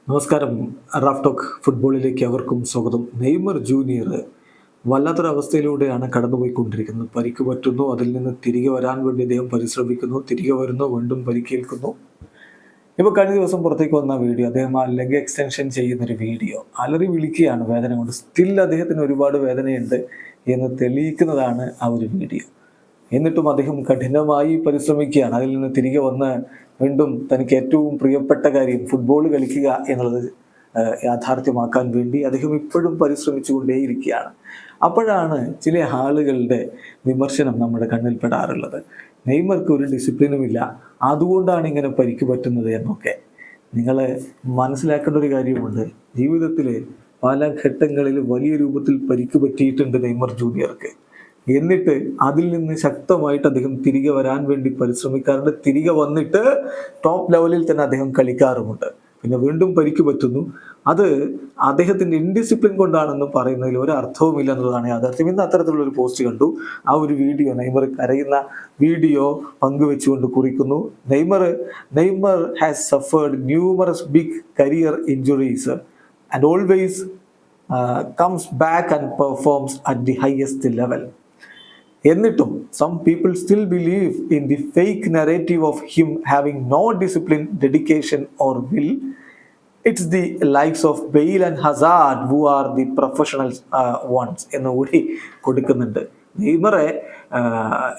നമസ്കാരം. Raf talk ഫുട്ബോളിലേക്ക് അവർക്കും സ്വാഗതം. നെയ്മർ ജൂനിയർ വല്ലാത്തൊരവസ്ഥയിലൂടെയാണ് കടന്നുപോയിക്കൊണ്ടിരിക്കുന്നത്. പരിക്ക് പറ്റുന്നു, അതിൽ നിന്ന് തിരികെ വരാൻ വേണ്ടി അദ്ദേഹം പരിശ്രമിക്കുന്നു, തിരികെ വരുന്നു, വീണ്ടും പരിക്കേൽക്കുന്നു. ഇപ്പോൾ കഴിഞ്ഞ ദിവസം പുറത്തേക്ക് വന്ന വീഡിയോ, അദ്ദേഹം ആ ലെഗ് എക്സ്റ്റൻഷൻ ചെയ്യുന്നൊരു വീഡിയോ അലറി വിളിക്കുകയാണ് വേദന കൊണ്ട്. സ്റ്റിൽ അദ്ദേഹത്തിന് ഒരുപാട് വേദനയുണ്ട് എന്ന് തെളിയിക്കുന്നതാണ് ആ ഒരു വീഡിയോ. എന്നിട്ടും അദ്ദേഹം കഠിനമായി പരിശ്രമിക്കുകയാണ്. അതിൽ നിന്ന് തിരികെ വന്ന് വീണ്ടും തനിക്ക് ഏറ്റവും പ്രിയപ്പെട്ട കാര്യം ഫുട്ബോൾ കളിക്കുക എന്നുള്ളത് യാഥാർത്ഥ്യമാക്കാൻ വേണ്ടി അദ്ദേഹം ഇപ്പോഴും പരിശ്രമിച്ചുകൊണ്ടേയിരിക്കുകയാണ്. അപ്പോഴാണ് ചില ആളുകളുടെ വിമർശനം നമ്മുടെ കണ്ണിൽ പെടാറുള്ളത്. നെയ്മർക്ക് ഒരു ഡിസിപ്ലിനുമില്ല, അതുകൊണ്ടാണ് ഇങ്ങനെ പരിക്ക് പറ്റുന്നത് എന്നൊക്കെ. നിങ്ങൾ മനസ്സിലാക്കേണ്ട ഒരു കാര്യമുണ്ട്. ജീവിതത്തിൽ പല ഘട്ടങ്ങളിൽ വലിയ രൂപത്തിൽ പരിക്ക് പറ്റിയിട്ടുണ്ട് നെയ്മർ ജൂനിയർക്ക്. എന്നിട്ട് അതിൽ നിന്ന് ശക്തമായിട്ട് അദ്ദേഹം തിരികെ വരാൻ വേണ്ടി പരിശ്രമിക്കാറുണ്ട്. തിരികെ വന്നിട്ട് ടോപ്പ് ലെവലിൽ തന്നെ അദ്ദേഹം കളിക്കാറുമുണ്ട്. പിന്നെ വീണ്ടും പരിക്ക് പറ്റുന്നു. അത് അദ്ദേഹത്തിൻ്റെ ഇൻഡിസിപ്ലിൻ കൊണ്ടാണെന്ന് പറയുന്നതിൽ ഒരു അർത്ഥവുമില്ല എന്നുള്ളതാണ് യാഥാർത്ഥ്യം. ഇന്ന് അത്തരത്തിലുള്ള ഒരു പോസ്റ്റ് കണ്ടു. ആ ഒരു വീഡിയോ, നെയ്മർ കരയുന്ന വീഡിയോ പങ്കുവെച്ചുകൊണ്ട് കുറിക്കുന്നു. Neymar has suffered numerous big career injuries and always comes back and performs at the highest level. എന്നിട്ടും some people still believe in the fake narrative of him having no discipline, dedication or will. It's the likes of Bale and Hazard who are the professional ones എന്ന് കൂടി കൊടുക്കുന്നുണ്ട്. നെയ്മറെ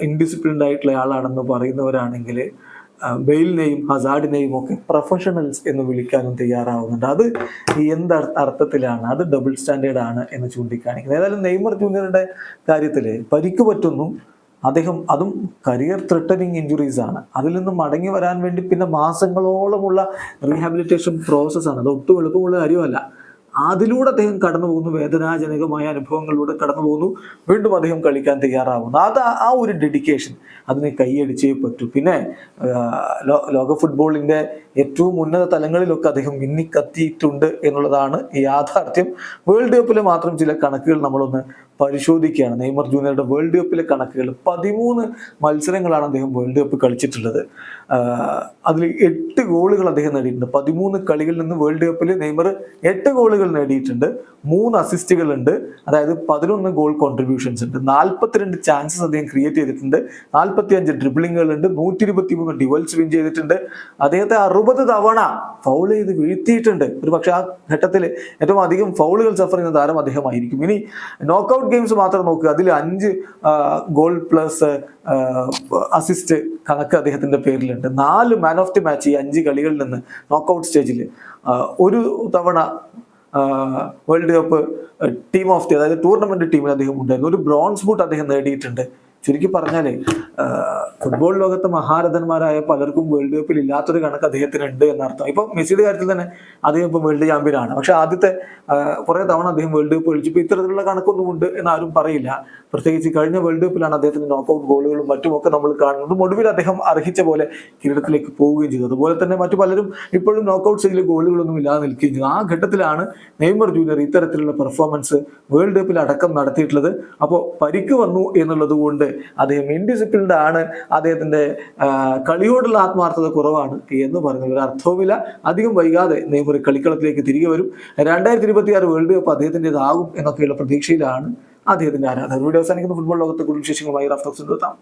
ഇൻഡിസിപ്ലിൻഡ് ആയിട്ടുള്ള ആളാണെന്ന് പറയുന്നവരാണെങ്കിൽ ബെയിലിനെയും ഹസാർഡിനെയും ഒക്കെ professionals എന്ന് വിളിക്കാനും തയ്യാറാവുന്നുണ്ട്. അത് എന്ത് അർത്ഥത്തിലാണ്? അത് ഡബിൾ സ്റ്റാൻഡേർഡ് ആണ് എന്ന് ചൂണ്ടിക്കാണിക്കുന്നത്. ഏതായാലും നെയ്മർ ജൂനിയറുടെ കാര്യത്തിൽ പരിക്ക് പറ്റുന്നു. അദ്ദേഹം അതും കരിയർ ത്രെട്ടനിങ് ഇഞ്ചുറീസ് ആണ്. അതിൽ നിന്ന് മടങ്ങി വരാൻ വേണ്ടി പിന്നെ മാസങ്ങളോളമുള്ള റീഹാബിലിറ്റേഷൻ പ്രോസസ്സാണ്. അത് ഒട്ടും എളുപ്പമുള്ള കാര്യമല്ല. അതിലൂടെ അദ്ദേഹം കടന്നു പോകുന്നു. വേദനാജനകമായ അനുഭവങ്ങളിലൂടെ കടന്നു പോകുന്നു. വീണ്ടും അദ്ദേഹം കളിക്കാൻ തയ്യാറാവുന്നു. ആ ഒരു ഡെഡിക്കേഷൻ അതിനെ കൈയടിച്ചേ പറ്റൂ. പിന്നെ ലോക ഫുട്ബോളിൻ്റെ ഏറ്റവും ഉന്നത തലങ്ങളിലൊക്കെ അദ്ദേഹം മിന്നിക്കത്തിയിട്ടുണ്ട് എന്നുള്ളതാണ് യാഥാർത്ഥ്യം. വേൾഡ് കപ്പിലെ മാത്രം ചില കണക്കുകൾ നമ്മളൊന്ന് പരിശോധിക്കുകയാണ്. നെയ്മർ ജൂനിയറുടെ വേൾഡ് കപ്പിലെ കണക്കുകൾ 13 മത്സരങ്ങളാണ് അദ്ദേഹം വേൾഡ് കപ്പ് കളിച്ചിട്ടുള്ളത്. അതിൽ 8 ഗോളുകൾ അദ്ദേഹം നേടിയിട്ടുണ്ട്. 13 കളികളിൽ നിന്ന് വേൾഡ് കപ്പിൽ നെയ്മർ 8 ഗോളുകൾ നേടിയിട്ടുണ്ട്. 3 അസിസ്റ്റുകൾ ഉണ്ട്. അതായത് 11 ഗോൾ കോൺട്രിബ്യൂഷൻസ് ഉണ്ട്. 42 ചാൻസസ് അദ്ദേഹം ക്രിയേറ്റ് ചെയ്തിട്ടുണ്ട്. 45 ഡ്രിബിളിങ്ങുകൾ ഉണ്ട്. 123 ഡിവൽസ് വിൻ ചെയ്തിട്ടുണ്ട്. അദ്ദേഹത്തെ 60 തവണ ഫൗൾ ചെയ്ത് വീഴ്ത്തിയിട്ടുണ്ട്. ഒരു പക്ഷേ ആ ഘട്ടത്തിൽ ഏറ്റവും അധികം ഫൗളുകൾ സഫർ ചെയ്യുന്ന താരം അദ്ദേഹമായിരിക്കും. ഇനി നോക്കൌട്ട് ഗെയിംസ് മാത്രം നോക്കുക. അതിൽ 5 ഗോൾ പ്ലസ് അസിസ്റ്റ് കണക്ക് അദ്ദേഹത്തിന്റെ പേരിലുണ്ട്. 4 മാൻ ഓഫ് ദി മാച്ച് ഈ 5 കളികളിൽ നിന്ന് നോക്കൌട്ട് സ്റ്റേജിൽ. ഒരു തവണ world cup team of the, അതായത് ടൂർണമെന്റ് ടീമിൽ അദ്ദേഹം ഉണ്ടായിരുന്നു. ഒരു ബ്രോൺസ് ബൂട്ട് അദ്ദേഹം നേടിയിട്ടുണ്ട്. ചുരുക്കി പറഞ്ഞാൽ ഫുട്ബോൾ ലോകത്തെ മഹാരഥന്മാരായ പലർക്കും വേൾഡ് കപ്പിൽ ഇല്ലാത്തൊരു കണക്ക് അദ്ദേഹത്തിനുണ്ട് എന്നർത്ഥം. ഇപ്പം മെസ്സിയുടെ കാര്യത്തിൽ തന്നെ അദ്ദേഹം ഇപ്പം വേൾഡ് ചാമ്പ്യനാണ്. പക്ഷെ ആദ്യത്തെ കുറേ തവണ അദ്ദേഹം വേൾഡ് കപ്പ് കളിച്ചപ്പോൾ ഇത്തരത്തിലുള്ള കണക്കൊന്നും ഉണ്ട് എന്നാരും പറയില്ല. പ്രത്യേകിച്ച് കഴിഞ്ഞ വേൾഡ് കപ്പിലാണ് അദ്ദേഹത്തിന് നോക്കൌട്ട് ഗോളുകളും മറ്റുമൊക്കെ നമ്മൾ കാണുന്നത്. ഒടുവിൽ അദ്ദേഹം അർഹിച്ച പോലെ കിരീടത്തിലേക്ക് പോവുകയും ചെയ്തു. അതുപോലെ തന്നെ മറ്റു പലരും ഇപ്പോഴും നോക്കൌട്ട് സ്റ്റേജിൽ ഗോളുകളൊന്നും ഇല്ലാതെ നിൽക്കുകയും ചെയ്തു. ആ ഘട്ടത്തിലാണ് നെയ്മർ ജൂനിയർ ഇത്തരത്തിലുള്ള പെർഫോമൻസ് വേൾഡ് കപ്പിൽ അടക്കം നടത്തിയിട്ടുള്ളത്. അപ്പോൾ പരിക്ക് വന്നു എന്നുള്ളത് കൊണ്ട് അദ്ദേഹം ഇൻഡിസിപ്ലിൻഡ് ആണ്, അദ്ദേഹത്തിന്റെ കളിയോടുള്ള ആത്മാർത്ഥത കുറവാണ് എന്ന് പറയുന്നത് ഒരു അർത്ഥവുമില്ല. അധികം വൈകാതെ നെയ്മർ കളിക്കളത്തിലേക്ക് തിരികെ വരും. 2026 വേൾഡ് കപ്പ് അദ്ദേഹത്തിൻ്റെതാകും എന്നൊക്കെയുള്ള പ്രതീക്ഷയിലാണ് അദ്ദേഹത്തിന്റെ ആരാധകർ. വീഡിയോ അവസാനിക്കുന്ന ഫുട്ബോൾ ലോകത്തെ കൂടുതൽ വിശേഷങ്ങളുമായി റാഫ് ടോക്സ് എത്താം.